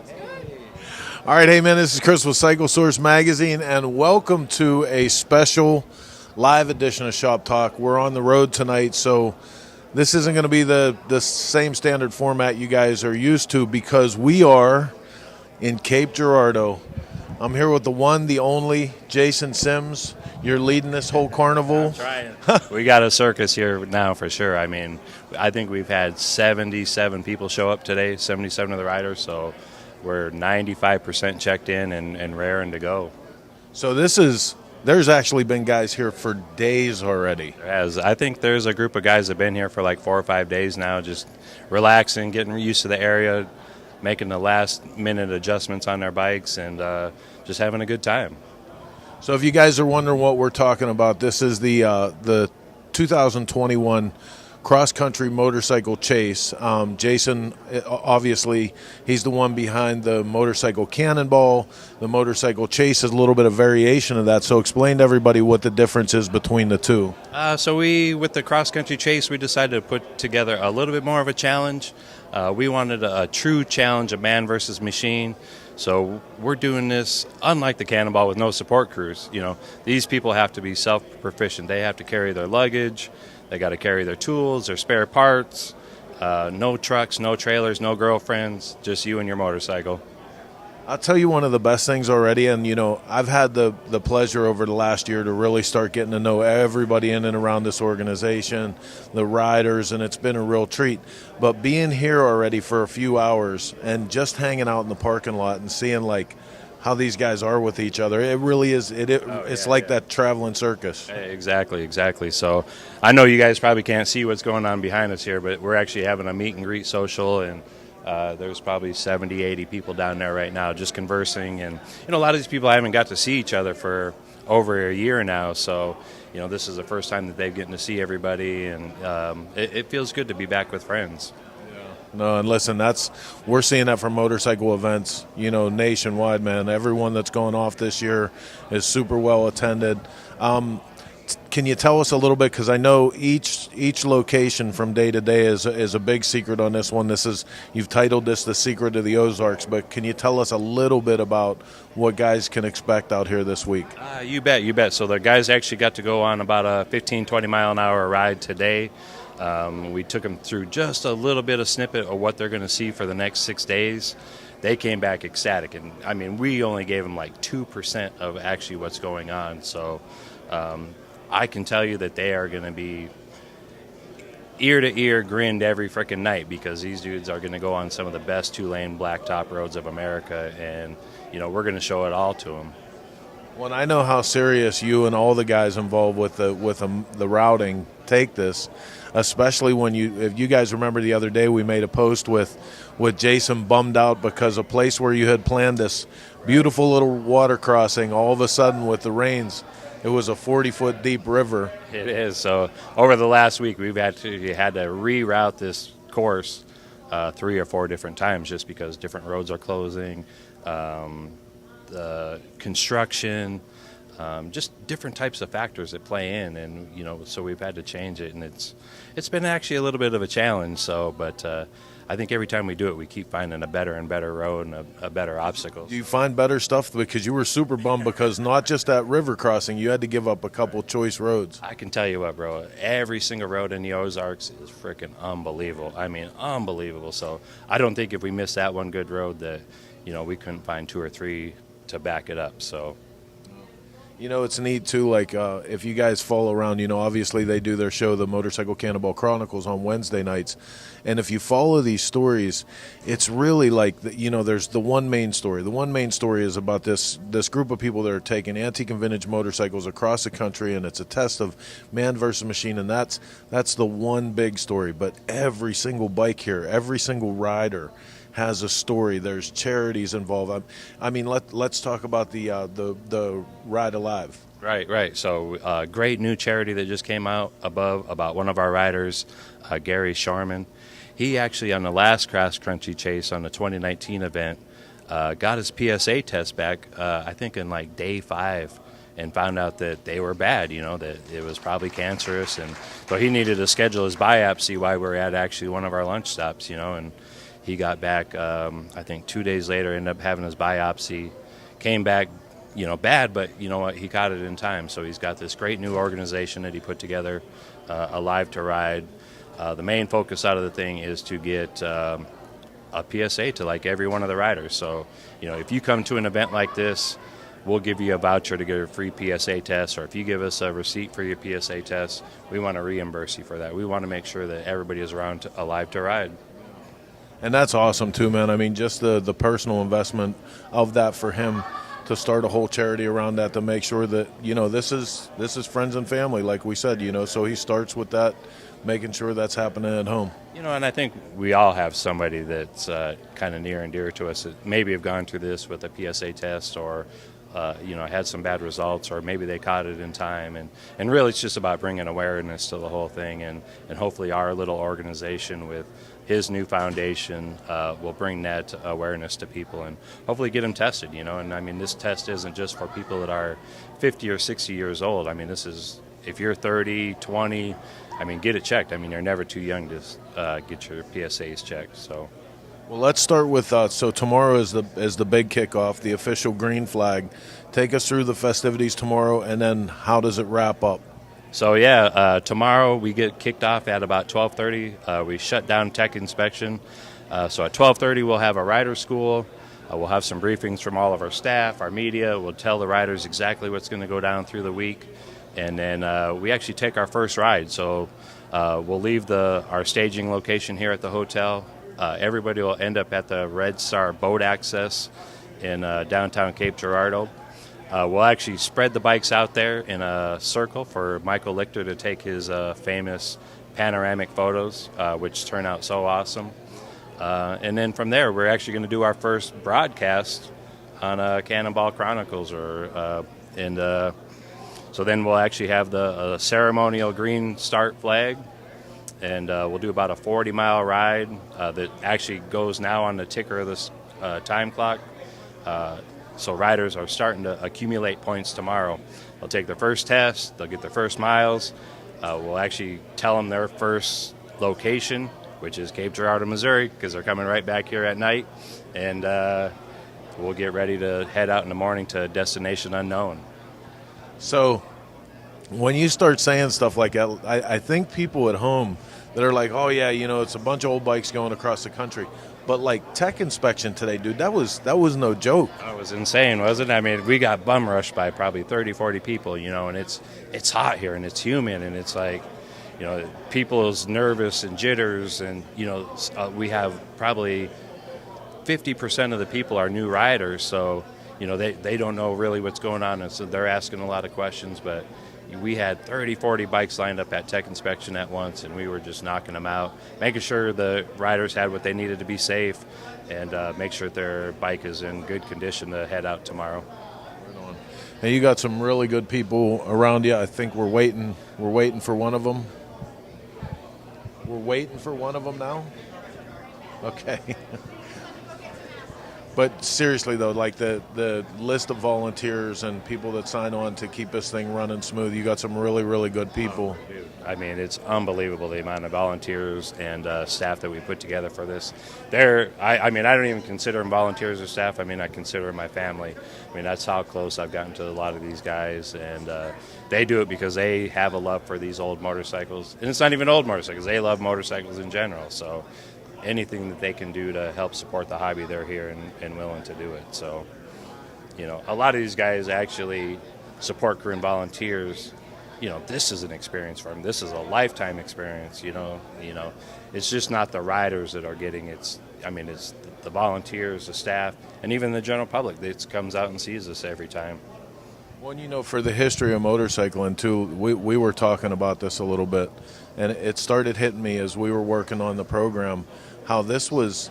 All right, hey man, this is Chris with Cycle Source Magazine, and welcome to a special live edition of Shop Talk. We're on the road tonight, so this isn't going to be the same standard format you guys are used to because we are in Cape Girardeau. I'm here with the one, the only, Jason Sims. You're leading this whole carnival. I'm trying. We got a circus here now for sure. I mean, I think we've had 77 people show up today, 77 of the riders, so we're 95% checked in and raring to go. So there's actually been guys here for days already. As I think there's a group of guys that have been here for like 4 or 5 days now, just relaxing, getting used to the area, making the last minute adjustments on their bikes, and just having a good time. So if you guys are wondering what we're talking about, this is the 2021 cross-country motorcycle chase. Jason, obviously, he's the one behind the motorcycle cannonball. The motorcycle chase is a little bit of variation of that. So explain to everybody what the difference is between the two. So with the cross-country chase, we decided to put together a little bit more of a challenge. We wanted a true challenge, a man versus machine. So we're doing this unlike the cannonball with no support crews. You know, these people have to be self-proficient. They have to carry their luggage. They got to carry their tools, their spare parts. No trucks, no trailers, no girlfriends. Just you and your motorcycle. I'll tell you one of the best things already, and, you know, I've had the pleasure over the last year to really start getting to know everybody in and around this organization, the riders, and it's been a real treat. But being here already for a few hours and just hanging out in the parking lot and seeing, like, how these guys are with each other, it really is, it's like that traveling circus. Exactly. So I know you guys probably can't see what's going on behind us here, but we're actually having a meet and greet social, and there's probably 70, 80 people down there right now just conversing. And, you know, a lot of these people haven't got to see each other for over a year now. So, you know, this is the first time that they've getting to see everybody. And it feels good to be back with friends. No, and listen, we're seeing that from motorcycle events, you know, nationwide, man. Everyone that's going off this year is super well attended. Can you tell us a little bit, because I know each location from day to day is a big secret on this one. You've titled this The Secret of the Ozarks, but can you tell us a little bit about what guys can expect out here this week? You bet. So the guys actually got to go on about a 15, 20 mile an hour ride today. We took them through just a little bit of snippet of what they're going to see for the next 6 days. They came back ecstatic, and I mean, we only gave them like 2% of actually what's going on. So I can tell you that they are going to be ear to ear grinned every freaking night, because these dudes are going to go on some of the best 2-lane blacktop roads of America, and you know, we're going to show it all to them. Well, I know how serious you and all the guys involved with the routing take this, especially if you guys remember the other day we made a post with Jason bummed out because a place where you had planned this beautiful little water crossing, all of a sudden with the rains, it was a 40-foot deep river. It is. So over the last week, we've had to reroute this course 3 or 4 different times, just because different roads are closing, the construction, just different types of factors that play in, and you know, so we've had to change it, and it's been actually a little bit of a challenge. So, but I think every time we do it, we keep finding a better and better road and a better obstacle. Do you find better stuff? Because you were super bummed because not just that river crossing, you had to give up a couple choice roads. I can tell you what, bro, every single road in the Ozarks is freaking unbelievable. I mean, unbelievable. So I don't think if we missed that one good road that, you know, we couldn't find 2 or 3 to back it up. So, you know, it's neat too, like if you guys follow around, you know, obviously they do their show, the Motorcycle Cannonball Chronicles, on Wednesday nights, and if you follow these stories, it's really like, you know, there's the one main story. The one main story is about this group of people that are taking antique and vintage motorcycles across the country, and it's a test of man versus machine, and that's the one big story. But every single bike here, every single rider has a story. There's charities involved. I mean, let's talk about the Ride Alive. Right. So great new charity that just came out about one of our riders, Gary Sharman. He actually, on the last cross-country chase on the 2019 event, got his PSA test back, I think in like day 5, and found out that they were bad, you know, that it was probably cancerous. And so he needed to schedule his biopsy while we were at actually one of our lunch stops, you know, and He got back, I think 2 days later, ended up having his biopsy, came back, bad, but you know what, he got it in time. So he's got this great new organization that he put together, Alive to Ride. The main focus out of the thing is to get a PSA to like every one of the riders. So, if you come to an event like this, we'll give you a voucher to get a free PSA test, or if you give us a receipt for your PSA test, we want to reimburse you for that. We want to make sure that everybody is around Alive to Ride. And that's awesome too, man. I mean, just the personal investment of that for him to start a whole charity around that, to make sure that, this is friends and family, like we said, so he starts with that, making sure that's happening at home. And I think we all have somebody that's kind of near and dear to us that maybe have gone through this with a PSA test, or had some bad results, or maybe they caught it in time. And really it's just about bringing awareness to the whole thing, and hopefully our little organization with his new foundation will bring that awareness to people and hopefully get them tested, And I mean, this test isn't just for people that are 50 or 60 years old. I mean, this is, if you're 30, 20, I mean, get it checked. I mean, you're never too young to get your PSAs checked, so. Well, let's start with so tomorrow is the big kickoff, the official green flag. Take us through the festivities tomorrow, and then how does it wrap up? So tomorrow we get kicked off at about 12:30. We shut down tech inspection. So at 12:30 we'll have a rider school. We'll have some briefings from all of our staff, our media. We'll tell the riders exactly what's going to go down through the week, and then we actually take our first ride. So we'll leave our staging location here at the hotel. Everybody will end up at the Red Star Boat Access in downtown Cape Girardeau. We'll actually spread the bikes out there in a circle for Michael Lichter to take his famous panoramic photos, which turn out so awesome. And then from there, we're actually going to do our first broadcast on Cannonball Chronicles. So then we'll actually have the ceremonial green start flag. And we'll do about a 40-mile ride that actually goes now on the ticker of this time clock. So riders are starting to accumulate points tomorrow. They'll take their first test. They'll get their first miles. We'll actually tell them their first location, which is Cape Girardeau, Missouri, because they're coming right back here at night. And we'll get ready to head out in the morning to Destination Unknown. So when you start saying stuff like that, I think people at home that are like, oh, yeah, it's a bunch of old bikes going across the country. But, like, tech inspection today, dude, that was no joke. That was insane, wasn't it? I mean, we got bum rushed by probably 30, 40 people, and it's hot here and it's humid, and it's like, people's nervous and jitters, and, we have probably 50% of the people are new riders, so, they don't know really what's going on, and so they're asking a lot of questions, but we had 30, 40 bikes lined up at tech inspection at once, and we were just knocking them out, making sure the riders had what they needed to be safe, and make sure their bike is in good condition to head out tomorrow. Right on. And you got some really good people around you. I think we're waiting for one of them. We're waiting for one of them now? Okay. But seriously, though, like the list of volunteers and people that sign on to keep this thing running smooth, you got some really, really good people. Oh, dude. I mean, it's unbelievable the amount of volunteers and staff that we put together for this. I don't even consider them volunteers or staff. I mean, I consider them my family. I mean, that's how close I've gotten to a lot of these guys. And they do it because they have a love for these old motorcycles. And it's not even old motorcycles. They love motorcycles in general. So anything that they can do to help support the hobby, they're here and willing to do it. So, a lot of these guys actually support crew and volunteers. This is an experience for them. This is a lifetime experience. It's just not the riders that are getting it. It's the volunteers, the staff, and even the general public that comes out and sees us every time. Well, for the history of motorcycling, too, we were talking about this a little bit, and it started hitting me as we were working on the program, how this was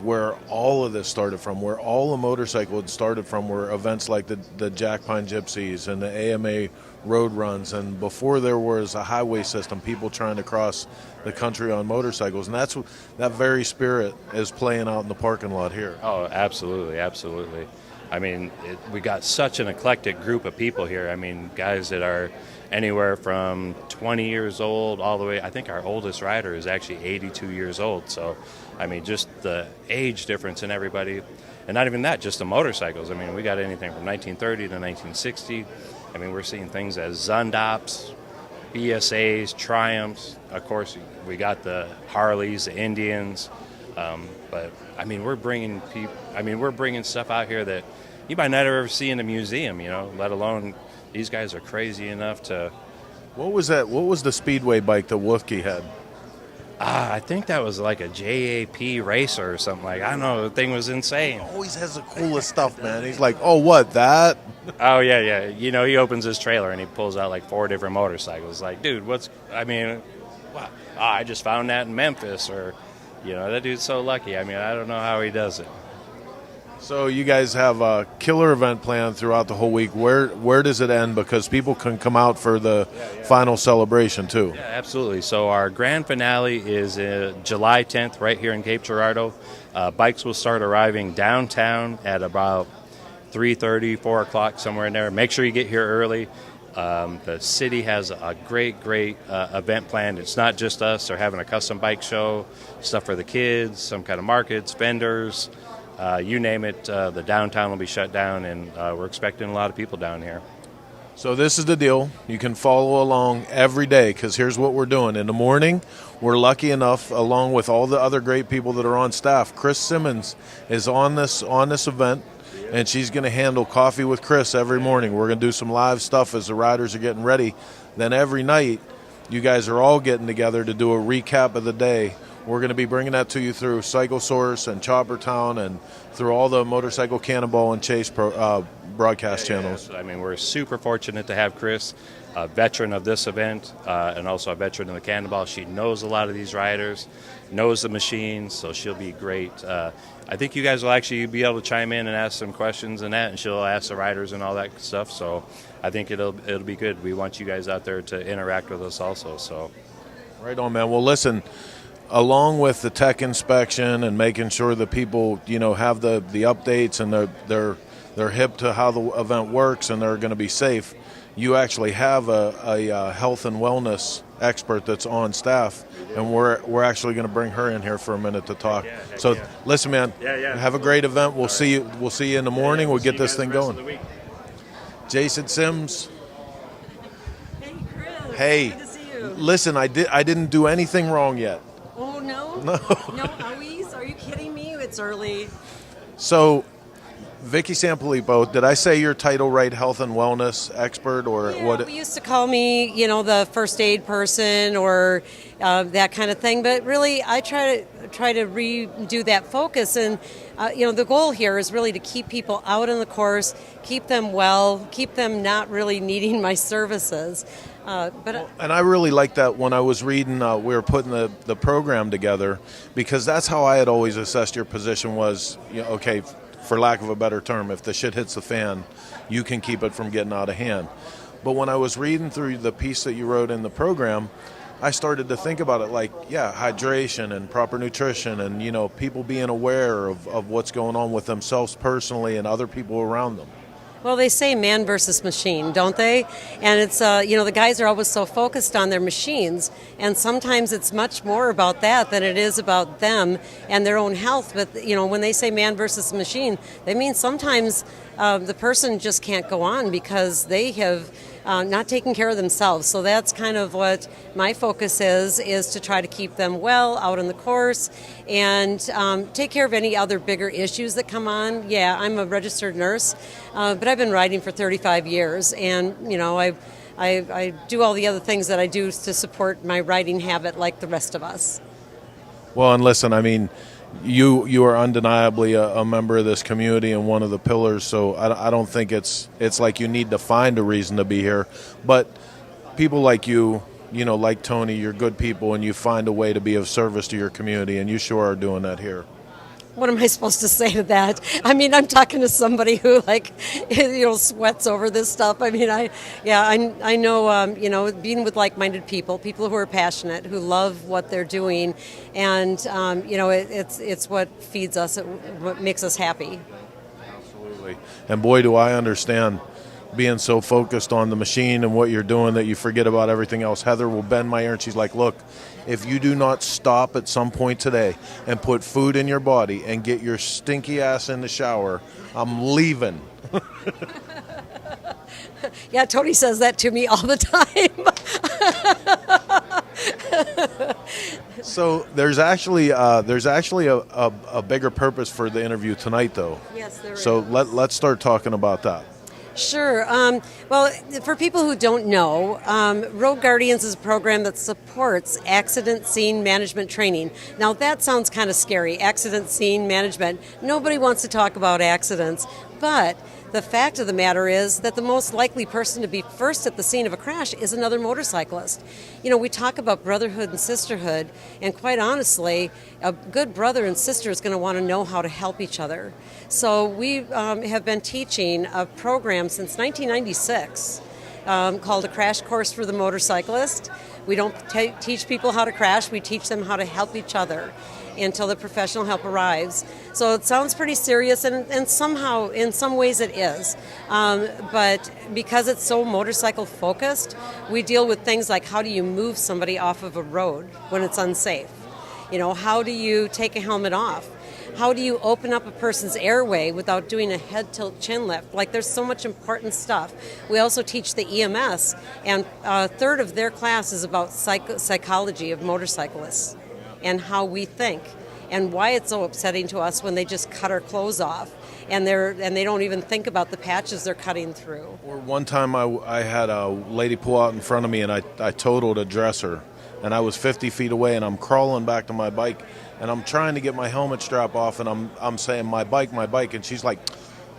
where all of this started from, where all the motorcycle had started from were events like the Jack Pine Gypsies and the AMA road runs, and before there was a highway system, people trying to cross the country on motorcycles, and that very spirit is playing out in the parking lot here. Oh, absolutely, absolutely. I mean, we got such an eclectic group of people here. I mean, guys that are anywhere from 20 years old all the way. I think our oldest rider is actually 82 years old. So I mean, just the age difference in everybody. And not even that, just the motorcycles. I mean, we got anything from 1930 to 1960. I mean, we're seeing things as Zundops, BSAs, Triumphs. Of course, we got the Harleys, the Indians. But I mean, we're bringing stuff out here that you might not ever see in a museum. Let alone these guys are crazy enough to. What was that? What was the speedway bike that Wolfke had? I think that was like a JAP racer or something like. I don't know. The thing was insane. He always has the coolest stuff, man. He's like, oh, what, that? Oh, yeah. He opens his trailer and he pulls out like 4 different motorcycles. Like, dude, wow. I just found that in Memphis. Or, that dude's so lucky. I mean, I don't know how he does it. So you guys have a killer event planned throughout the whole week. Where does it end? Because people can come out for the final celebration too. Yeah, absolutely. So our grand finale is July 10th right here in Cape Girardeau. Bikes will start arriving downtown at about 3:30, 4 o'clock, somewhere in there. Make sure you get here early. The city has a great event planned. It's not just us. They're having a custom bike show, stuff for the kids, some kind of markets, vendors. You name it, the downtown will be shut down, and we're expecting a lot of people down here. So this is the deal. You can follow along every day, because here's what we're doing. In the morning, we're lucky enough, along with all the other great people that are on staff, Chris Simmons is on this event, and she's going to handle Coffee with Chris every morning. We're going to do some live stuff as the riders are getting ready. Then every night, you guys are all getting together to do a recap of the day. We're going to be bringing that to you through Cycle Source and Chopper Town and through all the Motorcycle Cannonball and Chase broadcast channels. I mean, we're super fortunate to have Chris, a veteran of this event, and also a veteran in the Cannonball. She knows a lot of these riders, knows the machines, so she'll be great. I think you guys will actually be able to chime in and ask some questions and that, and she'll ask the riders and all that stuff. So I think it'll be good. We want you guys out there to interact with us also. So, right on, man. Well, listen. Along with the tech inspection and making sure that people, have the updates and they're hip to how the event works and they're going to be safe, you actually have a health and wellness expert that's on staff, and we're actually going to bring her in here for a minute to talk. Listen, man, have a great event. We'll see you in the morning. We'll get this thing going. Jason Sims. Hey, Chris. Hey, good to see you. Listen, I didn't do anything wrong yet. Oh, no? No. No, Louise? Are you kidding me? It's early. So, Vicki Sanfelipo, did I say your title right, health and wellness expert, or what? We used to call me, the first aid person or that kind of thing. But really, I try to redo that focus. And, the goal here is really to keep people out on the course, keep them well, keep them not really needing my services. And I really like that when I was reading, we were putting the program together, because that's how I had always assessed your position was, okay, for lack of a better term, if the shit hits the fan, you can keep it from getting out of hand. But when I was reading through the piece that you wrote in the program, I started to think about it like, hydration and proper nutrition and, people being aware of what's going on with themselves personally and other people around them. Well, they say man versus machine, don't they? And it's, the guys are always so focused on their machines, and sometimes it's much more about that than it is about them and their own health. But, when they say man versus machine, they mean sometimes the person just can't go on because they have not taken care of themselves. So that's kind of what my focus is to try to keep them well out on the course and take care of any other bigger issues that come on. Yeah, I'm a registered nurse, but I've been riding for 35 years, and I do all the other things that I do to support my riding habit like the rest of us. Well, and listen, I mean, you are undeniably a member of this community and one of the pillars, so I don't think it's like you need to find a reason to be here. But people like you, like Tony, you're good people, and you find a way to be of service to your community, and you sure are doing that here. What am I supposed to say to that? I mean, I'm talking to somebody who, sweats over this stuff. I mean, I know, being with like-minded people who are passionate, who love what they're doing, and, it's what feeds us, what makes us happy. Absolutely. And boy, do I understand being so focused on the machine and what you're doing that you forget about everything else. Heather will bend my ear and she's like, look, if you do not stop at some point today and put food in your body and get your stinky ass in the shower, I'm leaving. Yeah, Tony says that to me all the time. So there's actually a bigger purpose for the interview tonight, though. Yes, there is. So let's start talking about that. Sure. Well, for people who don't know, Road Guardians is a program that supports accident scene management training. Now, that sounds kind of scary, accident scene management. Nobody wants to talk about accidents, but the fact of the matter is that the most likely person to be first at the scene of a crash is another motorcyclist. You know, we talk about brotherhood and sisterhood, and quite honestly, a good brother and sister is going to want to know how to help each other. So we have been teaching a program since 1996 called A Crash Course for the Motorcyclist. We don't teach people how to crash, we teach them how to help each other until the professional help arrives. So it sounds pretty serious, and somehow, in some ways it is. But because it's so motorcycle focused, we deal with things like how do you move somebody off of a road when it's unsafe? You know, how do you take a helmet off? How do you open up a person's airway without doing a head tilt chin lift? Like, there's so much important stuff. We also teach the EMS, and a third of their class is about psychology of motorcyclists and how we think and why it's so upsetting to us when they just cut our clothes off and they don't even think about the patches they're cutting through. Or one time I had a lady pull out in front of me and I totaled a dresser, and I was 50 feet away and I'm crawling back to my bike and I'm trying to get my helmet strap off and I'm saying my bike, and she's like,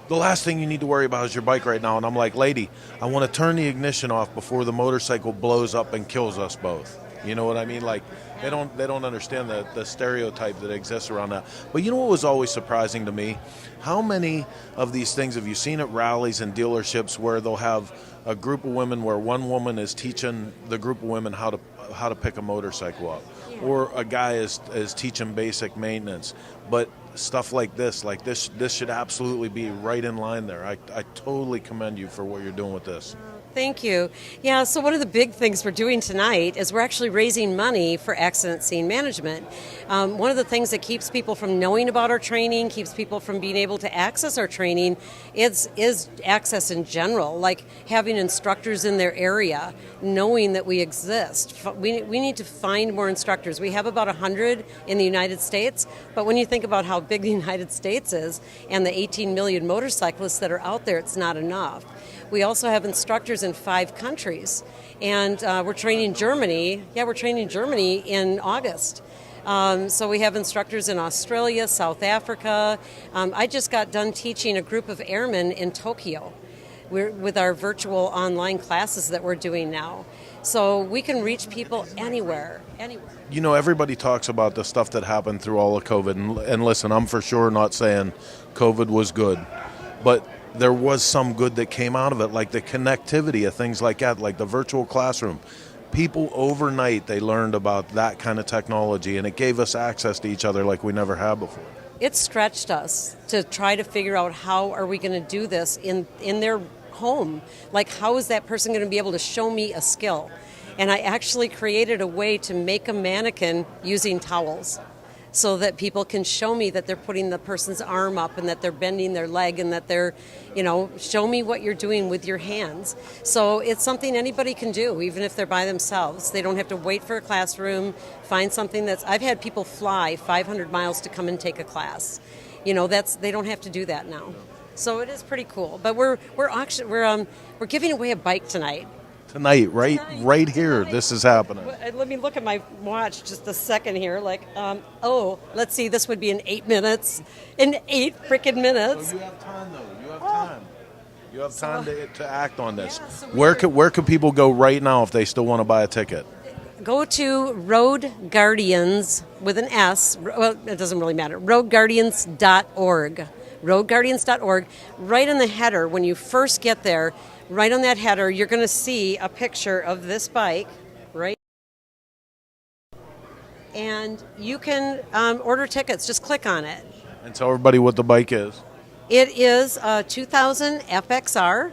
the last thing you need to worry about is your bike right now. And I'm like, lady, I want to turn the ignition off before the motorcycle blows up and kills us both. You know what I mean? Like, they don't understand the stereotype that exists around that. But you know what was always surprising to me? How many of these things have you seen at rallies and dealerships where they'll have a group of women where one woman is teaching the group of women how to pick a motorcycle up, or a guy is teaching basic maintenance? But stuff like this should absolutely be right in line there. I totally commend you for what you're doing with this. Thank you. Yeah, so one of the big things we're doing tonight is we're actually raising money for accident scene management. One of the things that keeps people from knowing about our training, keeps people from being able to access our training, is access in general, like having instructors in their area, knowing that we exist. We need to find more instructors. We have about 100 in the United States, but when you think about how big the United States is and the 18 million motorcyclists that are out there, it's not enough. We also have instructors in 5 countries, and we're training Germany. Yeah, we're training Germany in August. So we have instructors in Australia, South Africa. I just got done teaching a group of airmen in Tokyo with our virtual online classes that we're doing now. So we can reach people anywhere. You know, everybody talks about the stuff that happened through all of COVID, and listen, I'm for sure not saying COVID was good, but there was some good that came out of it, like the connectivity of things like that, like the virtual classroom. People overnight, they learned about that kind of technology, and it gave us access to each other like we never had before. It stretched us to try to figure out how are we going to do this in their home. Like, how is that person going to be able to show me a skill? And I actually created a way to make a mannequin using towels, so that people can show me that they're putting the person's arm up and that they're bending their leg and that they're, show me what you're doing with your hands. So it's something anybody can do, even if they're by themselves. They don't have to wait for a classroom, find something I've had people fly 500 miles to come and take a class. They don't have to do that now. So it is pretty cool. But we're giving away a bike tonight. Tonight, right here, this is happening. Let me look at my watch just a second here. Let's see, this would be in 8 minutes. In 8 freaking minutes. So you have time, though. You have time. You have time to act on this. Yeah, so where could people go right now if they still want to buy a ticket? Go to Road Guardians with an S. Well, it doesn't really matter. roadguardians.org. roadguardians.org. Right in the header, when you first get there, right on that header, you're going to see a picture of this bike, right? And you can order tickets. Just click on it. And tell everybody what the bike is. It is a 2000 FXR.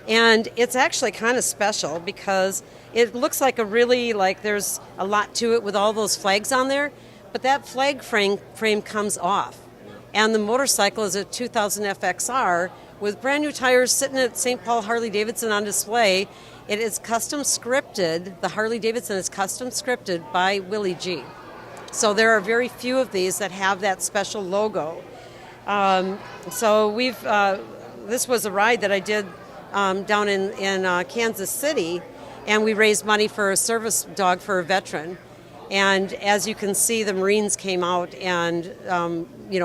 And it's actually kind of special because it looks like there's a lot to it with all those flags on there, but that flag frame comes off. And the motorcycle is a 2000 FXR with brand new tires sitting at St. Paul Harley Davidson on display. It is custom scripted. The Harley Davidson is custom scripted by Willie G. So there are very few of these that have that special logo. This was a ride that I did down in Kansas City, and we raised money for a service dog for a veteran. And as you can see, the Marines came out and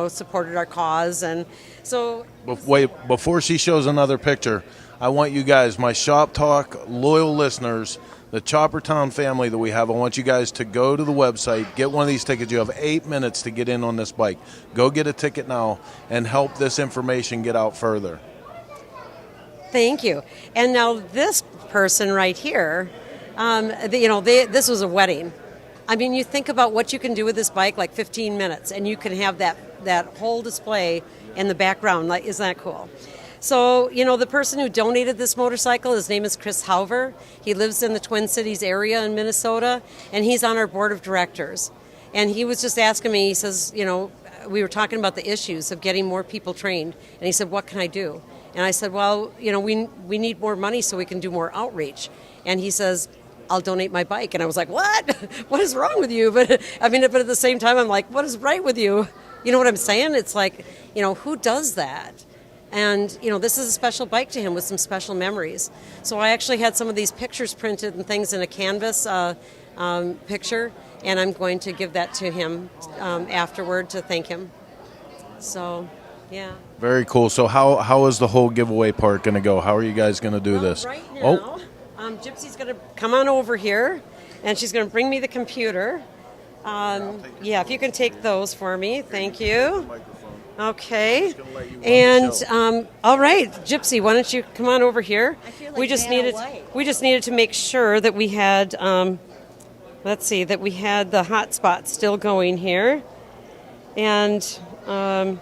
supported our cause. And so, wait, before she shows another picture, I want you guys, my Shop Talk loyal listeners, the Chopper Town family that we have, I want you guys to go to the website, get one of these tickets. You have 8 minutes to get in on this bike. Go get a ticket now and help this information get out further. Thank you. And now this person right here, this was a wedding. I mean, you think about what you can do with this bike, like 15 minutes, and you can have that whole display in the background. Like, isn't that cool? So, the person who donated this motorcycle, his name is Chris Hauver. He lives in the Twin Cities area in Minnesota, and he's on our board of directors. And he was just asking me, he says, we were talking about the issues of getting more people trained. And he said, what can I do? And I said, well, we need more money so we can do more outreach. And he says, I'll donate my bike. And I was like, what? What is wrong with you? But at the same time, I'm like, what is right with you? You know what I'm saying? It's like, who does that? And, this is a special bike to him with some special memories. So I actually had some of these pictures printed and things in a canvas picture, and I'm going to give that to him afterward to thank him. So, yeah. Very cool. So how is the whole giveaway part going to go? How are you guys going to do this? Right now, Gypsy's going to come on over here, and she's going to bring me the computer. If you can take those for me. Thank you. Okay. And all right, Gypsy, why don't you come on over here? I feel like we just needed to make sure that we had that we had the hotspot still going here. And so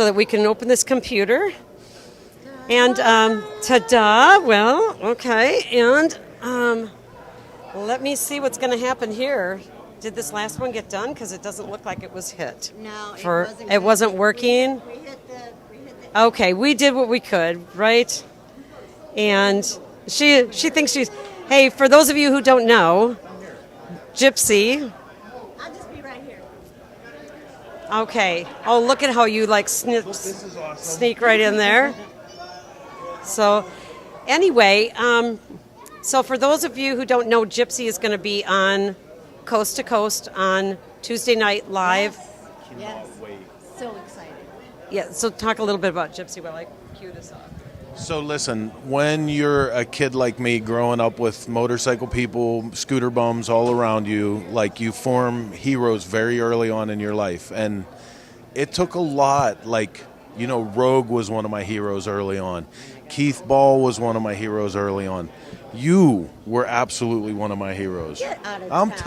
that we can open this computer. And ta-da! Well, okay. And let me see what's going to happen here. Did this last one get done? Because it doesn't look like it was hit. No, it wasn't working. We hit the. Okay, we did what we could, right? And she thinks she's. Hey, for those of you who don't know, Gypsy. I'll just be right here. Okay. Oh, look at how you sneak right in there. So, anyway, so for those of you who don't know, Gypsy is going to be on Coast to Coast on Tuesday Night Live. Yes. So excited. Yeah, so talk a little bit about Gypsy while I cue this up. So listen, when you're a kid like me growing up with motorcycle people, scooter bums all around you, like you form heroes very early on in your life. And it took a lot, Rogue was one of my heroes early on. Keith Ball was one of my heroes early on. You were absolutely one of my heroes. Get out of I'm town.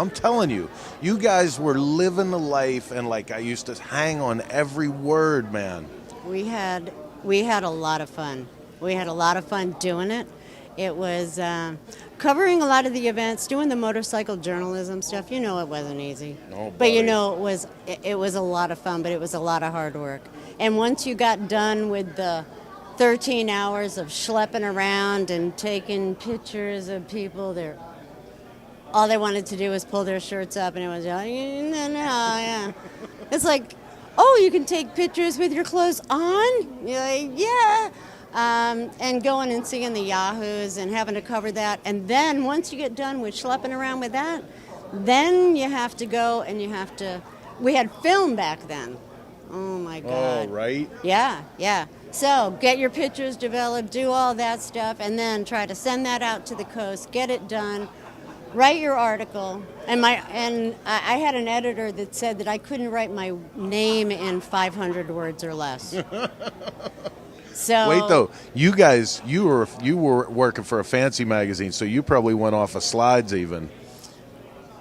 telling you. You guys were living the life, and I used to hang on every word, man. We had a lot of fun. We had a lot of fun doing it. It was covering a lot of the events, doing the motorcycle journalism stuff. It wasn't easy. No, but it was a lot of fun, but it was a lot of hard work. And once you got done with the 13 hours of schlepping around and taking pictures of people, all they wanted to do was pull their shirts up, and it was yeah. It's like, oh, you can take pictures with your clothes on? You're like, yeah. And going and seeing the Yahoos and having to cover that. And then once you get done with schlepping around with that, then you have to go and we had film back then. Oh, my God. Oh, right? Yeah. So get your pictures developed, do all that stuff, and then try to send that out to the coast, get it done, write your article. And I had an editor that said that I couldn't write my name in 500 words or less. So wait, though, you guys, you were working for a fancy magazine, so you probably went off of slides even.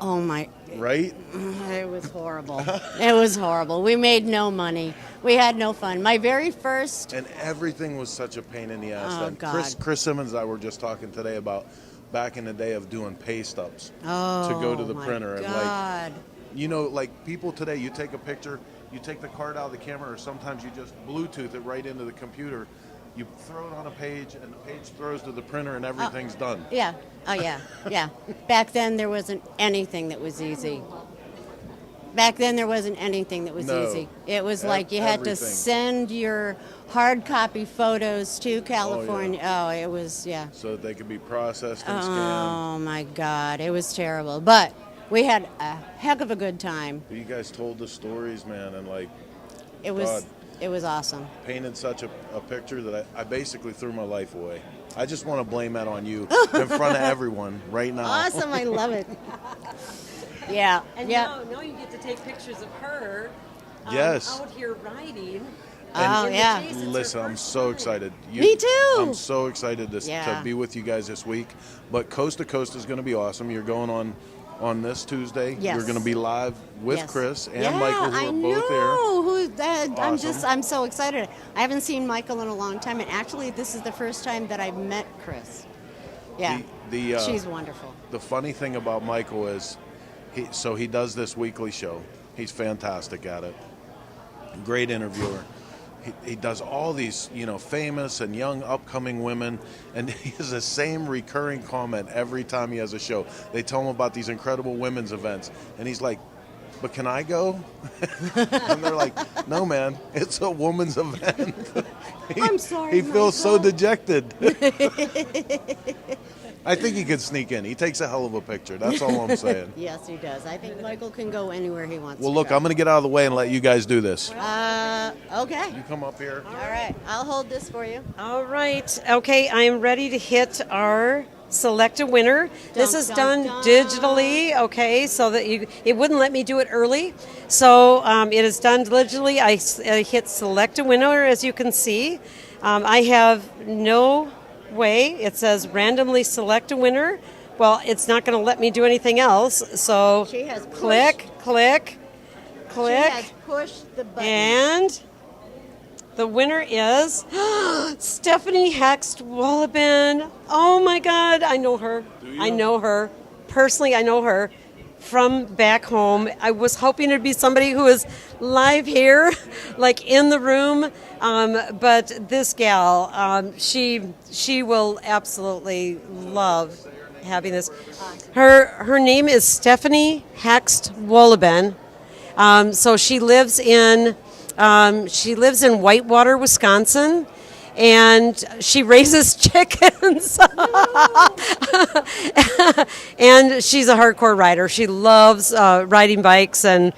Oh my, right? It was horrible. It was horrible. We made no money. We had no fun. My very first. And everything was such a pain in the ass. Oh, then. God. Chris Simmons and I were just talking today about back in the day of doing pay stubs Oh, to go to the my printer. And God. like people today, you take a picture, you take the card out of the camera, or sometimes you just Bluetooth it right into the computer. You throw it on a page, and the page throws to the printer, and everything's done. Yeah. Oh, yeah. Yeah. Back then, there wasn't anything that was easy. Back then, there wasn't anything that was No. easy. It was like you had to Everything. send your hard copy photos to California. Oh, it was, yeah. So that they could be processed and scanned. Oh, my God. It was terrible. But we had a heck of a good time. You guys told the stories, man, and like It was, God. it was awesome. painted such a picture that I basically threw my life away. I just want to blame that on you in front of everyone right now. Awesome. I love it. Yeah. And Yeah. now you get to take pictures of her Yes. out here riding. Oh, in the yeah. chase. It's her Listen, I'm first so time. excited. Me too. I'm so excited to Yeah. be with you guys this week. But Coast to Coast is going to be awesome. You're going on this Tuesday. Yes. You're going to be live with Yes. Chris and Yeah, Michael, who I are know. both there. Awesome. I'm so excited. I haven't seen Michael in a long time, and actually, this is the first time that I've met Chris. Yeah, she's wonderful. The funny thing about Michael is, he does this weekly show. He's fantastic at it. Great interviewer. He does all these, famous and young upcoming women, and he has the same recurring comment every time he has a show. They tell him about these incredible women's events, and he's like, "But can I go?" And they're like, "No, man, it's a woman's event." I'm sorry, He feels so Michael. dejected. I think he could sneak in. He takes a hell of a picture. That's all I'm saying. Yes, he does. I think Michael can go anywhere he wants. Well, to look, go. I'm going to get out of the way and let you guys do this. Okay. You come up here. All right. I'll hold this for you. All right. Okay, I am ready to hit our select a winner. This is done digitally, okay, so that it wouldn't let me do it early. So it is done digitally. I hit select a winner, as you can see. I have no way. It says randomly select a winner. Well, it's not going to let me do anything else. So She has click. She has pushed the button. And the winner is Stephanie Hext Wolleben. Oh my God, I know her. I know her. Personally, I know her from back home. I was hoping it'd be somebody who is live here, like in the room. But this gal, she will absolutely love having this. Her name is Stephanie Hext Wolleben. So she lives in Whitewater, Wisconsin, and she raises chickens. And she's a hardcore rider. She loves riding bikes, and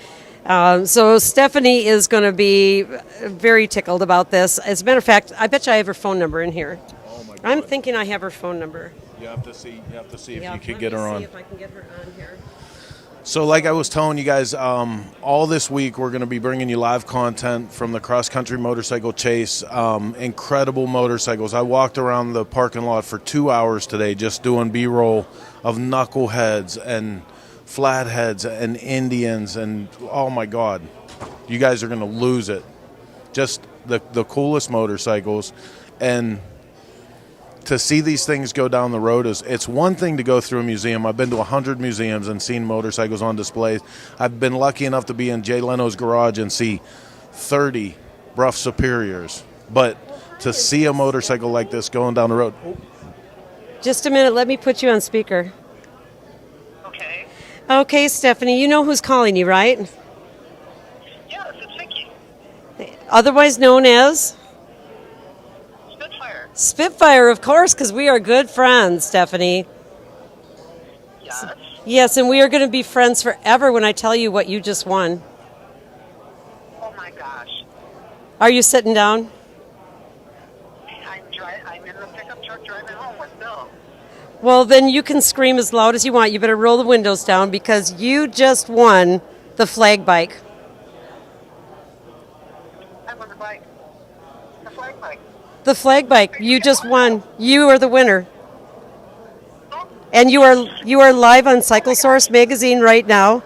so Stephanie is going to be very tickled about this. As a matter of fact, I bet you I have her phone number in here. Oh my God. I'm thinking I have her phone number. You have to see if Yeah, you can let get me her see on. if I can get her on here. So like I was telling you guys, all this week we're going to be bringing you live content from the cross-country motorcycle chase. Incredible motorcycles. I walked around the parking lot for 2 hours today just doing B-roll of knuckleheads and flatheads and Indians, and oh my God, you guys are going to lose it. Just the coolest motorcycles, and to see these things go down the road it's one thing to go through a museum. I've been to 100 museums and seen motorcycles on display. I've been lucky enough to be in Jay Leno's garage and see 30 Brough Superiors. But to see a motorcycle like this going down the road. Just a minute, let me put you on speaker. Okay. Okay, Stephanie, you know who's calling you, right? Yes, it's Vicki. Otherwise known as Spitfire. Spitfire, of course, because we are good friends, Stephanie. Yes. Yes, and we are going to be friends forever when I tell you what you just won. Oh my gosh. Are you sitting down? I'm in the pickup truck driving home with Bill. Well, then you can scream as loud as you want. You better roll the windows down because you just won the flag bike. I'm on the bike. The flag bike. The flag bike. You just won. You are the winner. Oh, And you are live on Cycle Source magazine right now.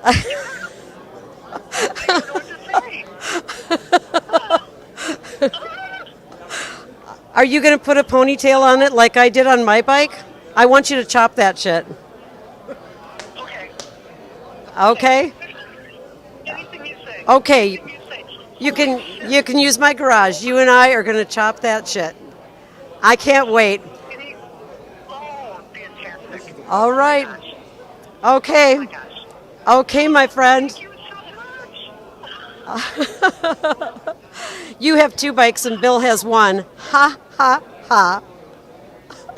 I don't know what to say. Are you going to put a ponytail on it like I did on my bike? I want you to chop that shit. Okay. Okay? Anything you say. Okay. Anything you say. You can use my garage. You and I are going to chop that shit. I can't wait. Oh, fantastic. All right. Oh my gosh. Okay. Oh my gosh. Okay, my friend. Thank you so much. You have 2 bikes and Bill has 1. Ha, ha, ha.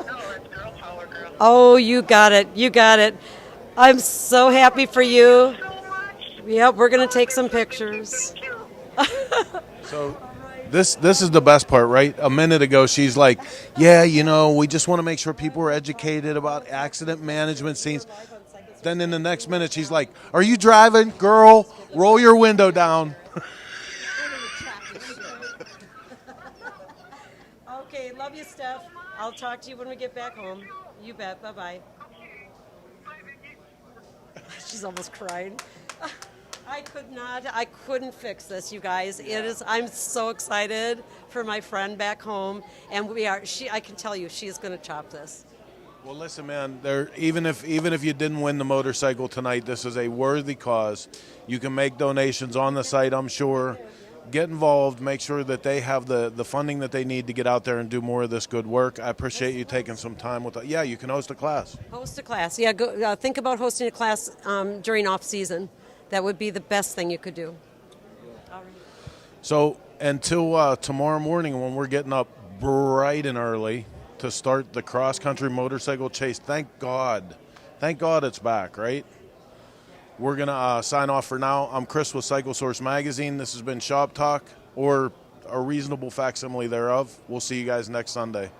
No, it's girl power, girl. Oh, you got it. You got it. I'm so happy for you. So much. Yep, we're going to take some pictures. Thank you. So this is the best part, right? A minute ago, she's like, yeah, we just want to make sure people are educated about accident management scenes. Then in the next minute, she's like, are you driving? Girl, roll your window down. Okay, love you, Steph. I'll talk to you when we get back home. You bet. Bye-bye. She's almost crying. I couldn't fix this, you guys. I'm so excited for my friend back home, and I can tell you, she is going to chop this. Well, listen, man. Even if you didn't win the motorcycle tonight, this is a worthy cause. You can make donations on the site, I'm sure. Get involved. Make sure that they have the funding that they need to get out there and do more of this good work. I appreciate you taking some time with us. Yeah, you can host a class. Host a class. Yeah, go, think about hosting a class during off season. That would be the best thing you could do. All right. So until tomorrow morning when we're getting up bright and early to start the cross-country motorcycle chase, thank God it's back, right? We're going to sign off for now. I'm Chris with Cycle Source Magazine. This has been Shop Talk, or a reasonable facsimile thereof. We'll see you guys next Sunday.